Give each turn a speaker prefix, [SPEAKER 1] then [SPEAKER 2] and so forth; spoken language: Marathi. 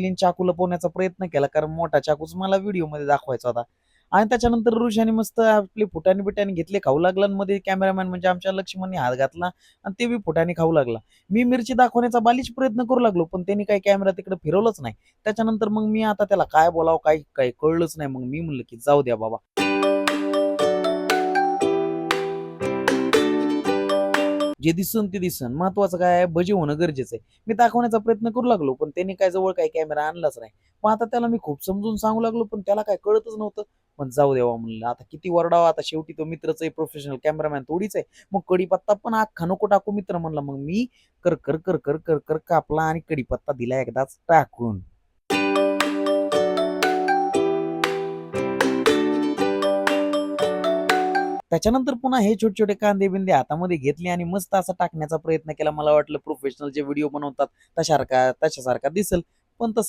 [SPEAKER 1] चाकू लपवण्याचा प्रयत्न केला, कारण मोठा चाकूच मला व्हिडिओमध्ये दाखवायचा होता. आणि त्याच्यानंतर ऋषाने मस्त आपले फुटाणे बिटाणे घेतले, खाऊ लागला आणि मध्ये कॅमेरामॅन म्हणजे आमच्या लक्ष्मणने हात घातला आणि ते बी फुटाणे खाऊ लागला. मी मिरची दाखवण्याचा बालिश प्रयत्न करू लागलो, पण त्यांनी काही कॅमेरा तिकडे फिरवलंच नाही. त्याच्यानंतर मग मी आता त्याला काय बोलावं, काही काही कळलंच नाही. मग मी म्हणलं की जाऊ द्या बाबा. जे दिसन ते दिसन, महत्वाचं काय आहे, भजी होणं गरजेचं आहे. मी दाखवण्याचा प्रयत्न करू लागलो, पण त्यांनी काय जवळ काही कॅमेरा आणलाच नाही. मग आता त्याला मी खूप समजून सांगू लागलो, पण त्याला काय कळतच नव्हतं. पण जाऊ द्यावा म्हणलं, आता किती वरडावा, आता शेवटी तो मित्रच आहे, प्रोफेशनल कॅमेरामॅन थोडीच आहे. मग कडीपत्ता पण अख्खा नको टाकू मित्र म्हणला. मग मी कर कर कर कर कर कर कापला आणि कडीपत्ता दिला एकदाच टाकून. त्याच्यानंतर पुन्हा हे छोटे-छोटे कांदे-बिंदे हातामध्ये घेतले आणि मस्त असा टाकण्याचा प्रयत्न केला. मला वाटलं प्रोफेशनल जे व्हिडिओ बनवतात तशासारखा दिसेल. पण तसं